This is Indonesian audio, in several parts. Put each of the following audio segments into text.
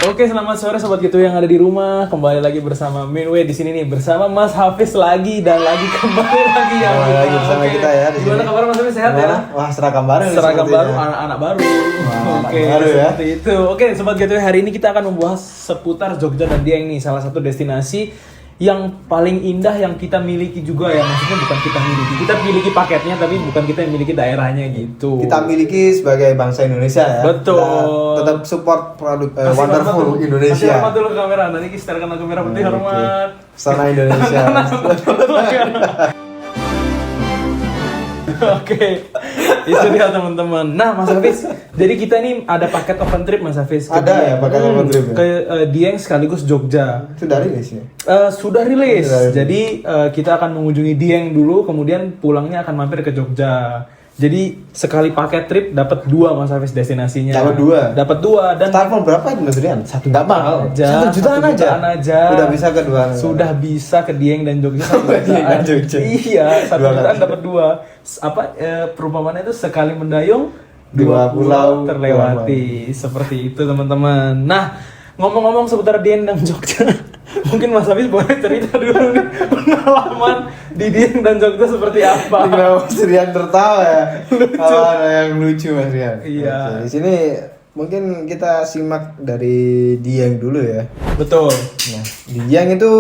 Oke, selamat sore sobat gitu yang ada di rumah. Kembali lagi bersama Minway di sini nih, bersama Mas Hafiz lagi dan lagi kembali lagi ya. Kembali lagi bersama kita ya di Gimana sini. kabar Mas Hafiz, sehat ya? Wah, seragam baru nih Seragam baru, sepertinya. anak-anak baru. Anak Oke, baru ya. seperti itu. Oke, sobat gitu hari ini kita akan membahas seputar Jogja dan Dieng nih, salah satu destinasi yang paling indah yang kita miliki juga ya. Maksudnya bukan kita miliki paketnya, tapi bukan kita yang miliki daerahnya gitu. Kita miliki sebagai bangsa Indonesia ya. Betul. Kita tetap support produk Kasih hormat Wonderful dulu. Kasih Indonesia. hormat dulu ke kamera, nanti kita setelkan ke kamera putih, hormat. Sana Indonesia. Oke, itu dia teman-teman. Nah, Mas Hafiz, jadi kita ini ada paket open trip Mas Hafiz. Ada ya pakai open trip ya? Ke Dieng sekaligus Jogja. Sudah rilis ya. Sudah rilis. Sudah rilis. Jadi kita akan mengunjungi Dieng dulu, kemudian pulangnya akan mampir ke Jogja. Jadi sekali paket trip dapat 2 Mas Hafiz destinasinya. Dapat dua dan Startfall berapa itu Mas Rian? Nggak mahal. aja. 1 jutaan aja. Udah bisa kedua. Sudah bisa ke Dieng dan Jogja 1 Dieng dan jutaan. Jogja. Iya, 1 Dua jutaan kali. dapat 2. Perumpamannya itu sekali mendayung Dua pulau terlewati. Seperti itu teman-teman. Nah, ngomong-ngomong seputar Dieng dan Jogja, mungkin Mas Hafiz boleh cerita dulu nih pengalaman di Dieng dan Jogja seperti apa? Kenapa Mas Rian tertawa ya? Lucu. Ada yang lucu Mas Rian. Iya. Oke, di sini mungkin kita simak dari Dieng dulu ya. Betul. Nah, Dieng itu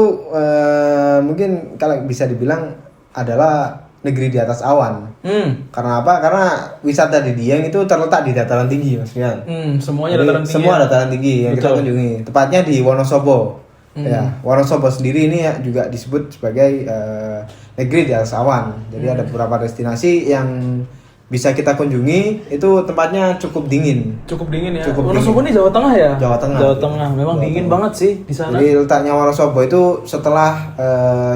mungkin kalau bisa dibilang adalah negeri di atas awan. Karena apa? Karena wisata di Dieng itu terletak di dataran tinggi, Mas Rian. Semuanya Jadi, dataran tinggi. semua ya? dataran tinggi yang kita Betul. kunjungi. Tepatnya di Wonosobo. Ya, Wonosobo sendiri ini ya juga disebut sebagai negeri di atas awan. Jadi ada beberapa destinasi yang bisa kita kunjungi. Itu tempatnya cukup dingin. Cukup dingin ya. Cukup Wonosobo ini Jawa Tengah ya? Jawa Tengah. Jawa Tengah. Memang Jawa dingin Tengah. banget sih di sana. Jadi letaknya Wonosobo itu setelah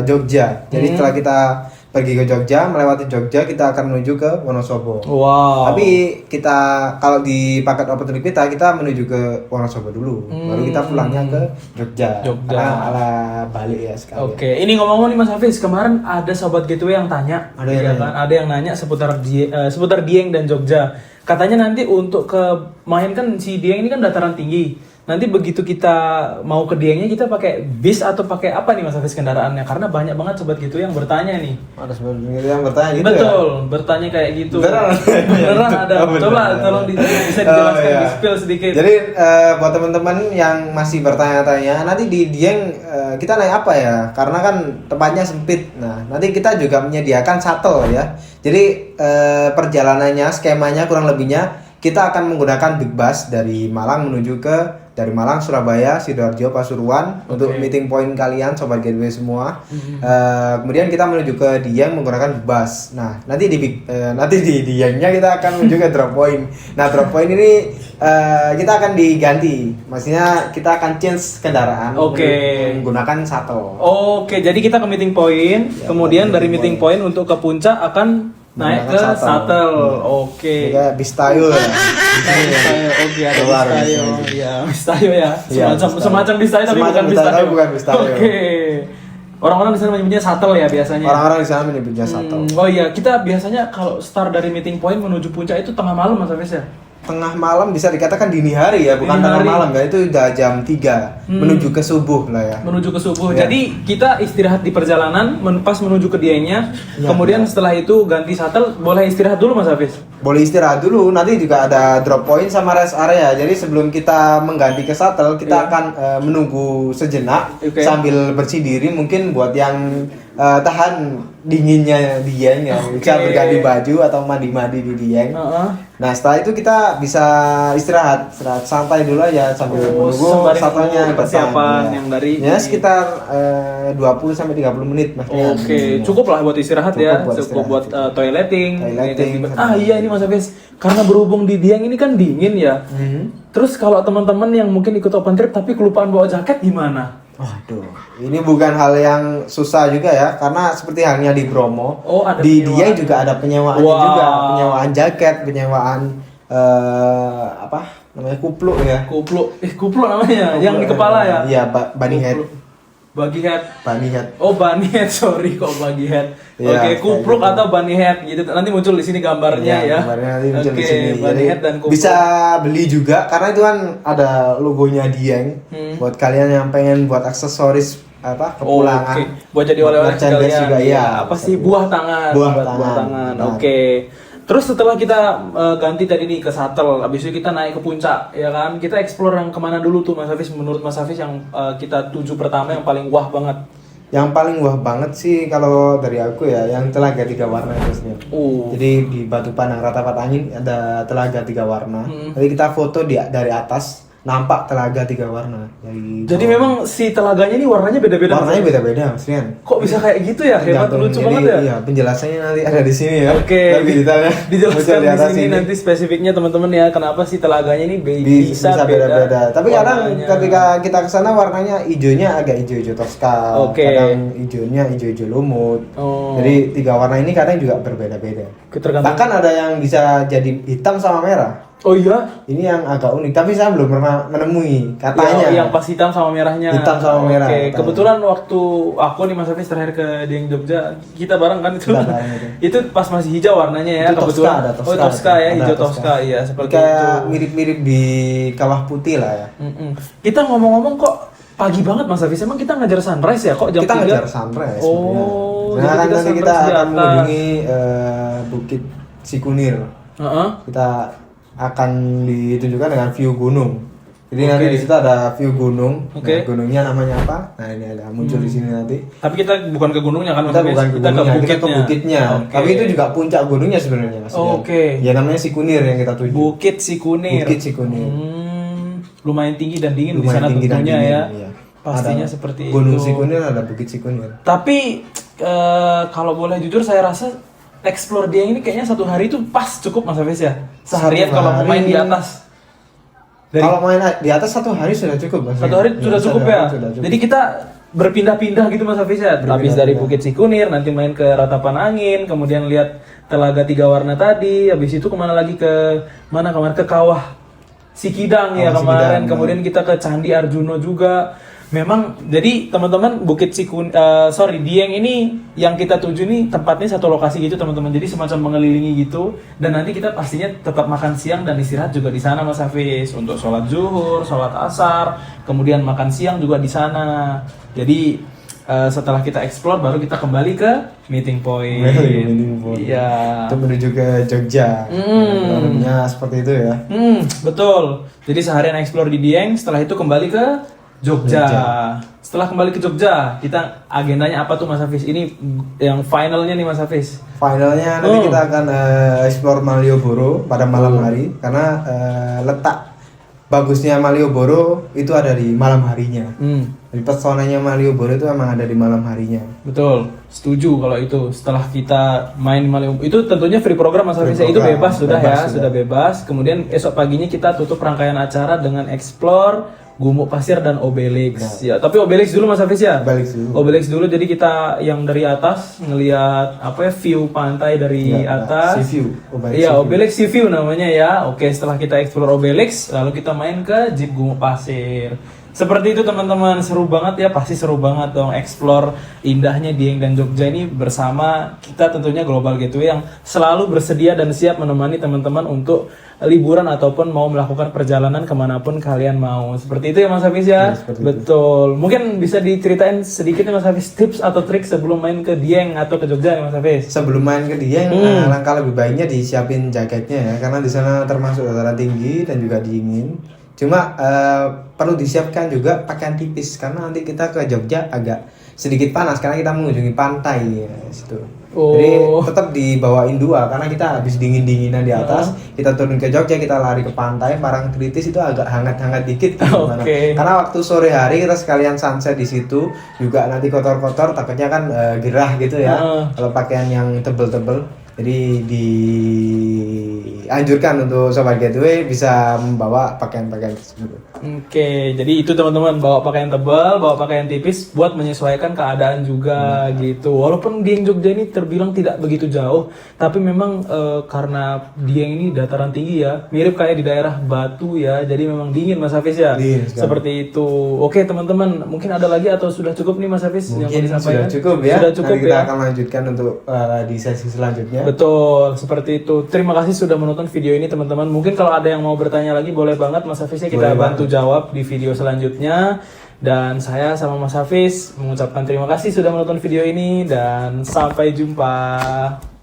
Jogja. Jadi setelah kita pergi ke Jogja, melewati Jogja, kita akan menuju ke Wonosobo. Wow. Tapi kita kalau di paket open trip kita menuju ke Wonosobo dulu, baru kita pulangnya ke Jogja. Jogja. Ala Bali ya sekali. Oke, ini ngomong-ngomong nih Mas Hafiz, kemarin ada sobat gateway yang tanya, Ada yang ya nanya. kan? Ada yang nanya seputar Dieng dan Jogja. Katanya nanti untuk ke main kan si Dieng ini kan dataran tinggi. Nanti begitu kita mau ke Diengnya kita pakai bis atau pakai apa nih Mas Hafiz kendaraannya? Karena banyak banget sobat gitu yang bertanya nih. Ada sebenarnya yang bertanya gitu Betul, ya. bertanya kayak gitu. Beneran? Beneran ada. Oh, beneran. Coba tolong bisa dijelaskan, iya. di-spill sedikit. Jadi buat teman-teman yang masih bertanya-tanya, nanti di Dieng kita naik apa ya? Karena kan tempatnya sempit. Nah, nanti kita juga menyediakan shuttle ya. Jadi perjalanannya, skemanya kurang lebihnya kita akan menggunakan big bus dari Malang Surabaya, Sidoarjo, Pasuruan untuk meeting point kalian sobat gateway semua. Kemudian kita menuju ke Dieng menggunakan bus. Nah, nanti di Diengnya kita akan menuju ke drop point. Nah, drop point ini kita akan diganti. Maksudnya kita akan change kendaraan menggunakan shuttle. Oke, jadi kita ke meeting point, Ya, kemudian dari meeting meeting point untuk ke puncak akan naik ke Menggunakan shuttle. Oke. Juga Bistayo ya. Bistayo, oke ada Keluar Bistayo, Bistayo. ya Bistayo ya, Iya, semacam Bistayo tapi Semacam bukan Bistayo, Bistayo. bukan Bistayo. Oke. Orang-orang di sana menyebutnya shuttle ya biasanya. Orang-orang di sana menyebutnya shuttle. Oh iya, kita biasanya kalau start dari meeting point menuju puncak itu tengah malam Mas Hafiz ya? Tengah malam bisa dikatakan dini hari ya, bukan Dini tengah hari. malam ya, itu udah jam 3 menuju ke subuh lah ya. Menuju ke subuh. Ya. Jadi kita istirahat di perjalanan, pas menuju ke Diengnya. Ya, kemudian setelah itu ganti shuttle, boleh istirahat dulu Mas Hafiz? Boleh istirahat dulu, nanti juga ada drop point sama rest area. Jadi sebelum kita mengganti ke shuttle, kita akan menunggu sejenak sambil bersih diri. Mungkin buat yang tahan dinginnya Dieng ya, bisa berganti baju atau mandi-mandi di Dieng. Nah, setelah itu kita bisa istirahat santai dulu aja sambil menunggu sembari shuttle-nya menunggu persiapan yang dari ya sekitar 20 sampai 30 menit Mas. Oke, cukup lah buat istirahat ya, cukup buat toileting. Iya ini Mas Hafiz, karena berhubung di Dieng ini kan dingin ya. Terus kalau teman-teman yang mungkin ikut open trip tapi kelupaan bawa jaket gimana? Waduh, ini bukan hal yang susah juga ya, karena seperti halnya di Bromo, ada di penyewaan. Dieng juga ada penyewaannya juga, penyewaan jaket, penyewaan apa namanya kupluk ya. Kupluk namanya, yang di kepala ya? Iya, bunny head. Buggy head. Bunny head. Oh, bunny head, sorry kok buggy head. Iya, Oke, kayak kupluk gitu. atau bunny head gitu. Nanti muncul di sini gambarnya ya. Gambarnya nanti muncul di Oke, sini. bunny Jadi head dan kupluk. bisa beli juga karena itu kan ada logonya Dieng. Buat kalian yang pengen buat aksesoris apa kepulangan. Oke, buat jadi oleh-oleh merchandise sekalian. juga ya. Apa sih buah tangan? Buah Buat tangan. Benar. Oke. Terus setelah kita ganti tadi nih ke shuttle, habis itu kita naik ke puncak, ya kan? Kita explore yang kemana dulu tuh Mas Hafiz? Menurut Mas Hafiz yang kita tuju pertama yang paling wah banget. Yang paling wah banget sih kalau dari aku ya yang telaga 3 warna itu sebenarnya. Jadi di Batu Panang Ratapat Angin ada telaga 3 warna. Jadi kita foto dari atas nampak telaga 3 warna. Jadi memang si telaganya ini warnanya beda-beda. warnanya Mas? beda-beda Mas Rian. Kok bisa kayak gitu ya? Hebat, Tergantung. lucu Jadi, banget ya. Iya, penjelasannya nanti ada di sini ya. Oke, Lebih detailnya. dijelaskan Muncul di atas sini nanti spesifiknya teman-teman ya kenapa sih telaganya ini bisa beda-beda. Tapi kadang warnanya. ketika kita ke sana warnanya hijaunya agak hijau-hijau toska. Oke. Kadang hijaunya hijau-hijau lumut. Oh. Jadi 3 warna ini kadang juga berbeda-beda. Tergantung. Bahkan ada yang bisa jadi hitam sama merah. Oh iya? Ini yang agak unik, tapi saya belum pernah menemui katanya. Yang pas hitam sama merahnya. Hitam sama merah, Oke, katanya. kebetulan waktu aku nih Mas Hafiz terakhir ke Dieng Jogja, kita bareng kan itu. Kita bareng itu. Itu pas masih hijau warnanya ya, Itu kebetulan. toska, ada toska. Oh, toska ya, Ada hijau toska. toska, iya seperti Kayak itu. mirip-mirip di kawah putih lah ya. Mm-mm. Kita ngomong-ngomong kok pagi banget Mas Hafiz, emang kita ngajar sunrise ya kok jam Kita 3? ngejar sunrise. Oh, sebenarnya. Nah, jadi nanti kita sunrise di akan atas. mengunjungi Bukit Sikunir. Heeh. Kita akan ditunjukkan dengan view gunung. Jadi Oke. nanti di situ ada view gunung. Oke. Nah, gunungnya namanya apa? Nah, ini ada muncul di sini nanti. Tapi kita bukan ke gunungnya kan Mas Kita Hafiz? bukan ke Kita gunungnya, ke kita ke bukitnya. bukitnya. Oke. Tapi itu juga puncak gunungnya sebenarnya Mas. Rian. Oke. Ya namanya Sikunir yang kita tuju. Bukit Sikunir. Bukit Sikunir. Lumayan tinggi dan dingin di Lumayan sana tinggi dan tentunya dingin, ya. iya. Pastinya Ada seperti Gunung itu. Sikunir, ada Bukit Sikunir. Tapi kalau boleh jujur saya rasa explore Dieng ini kayaknya 1 hari itu pas cukup Mas Hafiz ya. Seharian 1 kalau mau main hari. di atas. Kalau main di atas 1 hari sudah cukup Mas. 1 hari sudah cukup 1 ya. hari sudah cukup. Jadi kita berpindah-pindah gitu Mas Hafiz ya. Habis dari Bukit Sikunir nanti main ke Ratapan Angin, kemudian lihat telaga 3 warna tadi, habis itu kemana lagi ke mana kemarin ke Kawah Sikidang ya Kawah kemarin, Sikidang, kemudian kita ke Candi Arjuno juga. Memang jadi teman-teman Dieng ini yang kita tuju nih tempatnya satu lokasi gitu teman-teman. Jadi semacam mengelilingi gitu dan nanti kita pastinya tetap makan siang dan istirahat juga di sana Mas Hafiz untuk sholat zuhur, sholat asar, kemudian makan siang juga di sana. Jadi setelah kita explore baru kita kembali ke meeting point. Meeting point. Iya. Itu menuju ke Jogja. Kurangnya seperti itu ya. Betul. Jadi seharian explore di Dieng, setelah itu kembali ke Jogja. Setelah kembali ke Jogja, kita agendanya apa tuh Mas Hafiz? Ini yang finalnya nih Mas Hafiz. Finalnya nanti kita akan explore Malioboro pada malam hari karena letak bagusnya Malioboro itu ada di malam harinya. Jadi pesonanya Malioboro itu emang ada di malam harinya. Betul, setuju kalau itu. Setelah kita main Malioboro, itu tentunya free program Mas Hafiz. Free Itu program, bebas sudah bebas ya, sudah bebas. Kemudian esok paginya kita tutup rangkaian acara dengan explore Gumuk Pasir dan Obelix. Ya, tapi Obelix dulu Mas Hafiz ya. Obelix dulu. Obelix dulu. Jadi kita yang dari atas ngelihat apa ya view pantai dari atas. Sea view. Obelix Iya, Sea View. Obelix Sea View namanya ya. Oke, setelah kita explore Obelix, lalu kita main ke Jeep Gumuk Pasir. Seperti itu teman-teman, seru banget ya, pasti seru banget dong explore indahnya Dieng dan Jogja ini bersama kita tentunya Global Gateway yang selalu bersedia dan siap menemani teman-teman untuk liburan ataupun mau melakukan perjalanan kemanapun kalian mau. Seperti itu ya Mas Hafiz ya? seperti itu. Betul. Mungkin bisa diceritain sedikit nih Mas Hafiz tips atau trik sebelum main ke Dieng atau ke Jogja nih Mas Hafiz? Sebelum main ke Dieng, langkah lebih baiknya disiapin jaketnya ya, karena di sana termasuk dataran tinggi dan juga dingin. Cuma perlu disiapkan juga pakaian tipis karena nanti kita ke Jogja agak sedikit panas karena kita mengunjungi pantai ya, situ. Oh. Jadi tetap dibawain 2 karena kita habis dingin-dinginan di atas, kita turun ke Jogja, kita lari ke pantai, barang kritis itu agak hangat-hangat dikit gitu. Oke. Karena waktu sore hari kita sekalian sunset di situ, juga nanti kotor-kotor takutnya kan gerah gitu ya. Kalau pakaian yang tebel-tebel. Jadi di dianjurkan untuk sobat gateway bisa membawa pakaian-pakaian tersebut. Oke, jadi itu teman-teman, bawa pakaian tebal, bawa pakaian tipis buat menyesuaikan keadaan juga gitu. Walaupun Dieng Jogja ini terbilang tidak begitu jauh, tapi memang karena Dieng ini dataran tinggi ya, mirip kayak di daerah Batu ya, jadi memang dingin Mas Hafiz ya. Dingin sekali. Seperti itu. Oke teman-teman, mungkin ada lagi atau sudah cukup nih Mas Hafiz yang mau Mungkin disampaikan? sudah cukup ya. Sudah cukup Nanti kita ya. akan lanjutkan untuk di sesi selanjutnya. Betul, seperti itu. Terima kasih sudah menonton video ini teman-teman. Mungkin kalau ada yang mau bertanya lagi boleh banget Mas Hafiz ya, kita Boleh bantu jawab di video selanjutnya. Dan saya sama Mas Hafiz mengucapkan terima kasih sudah menonton video ini dan sampai jumpa.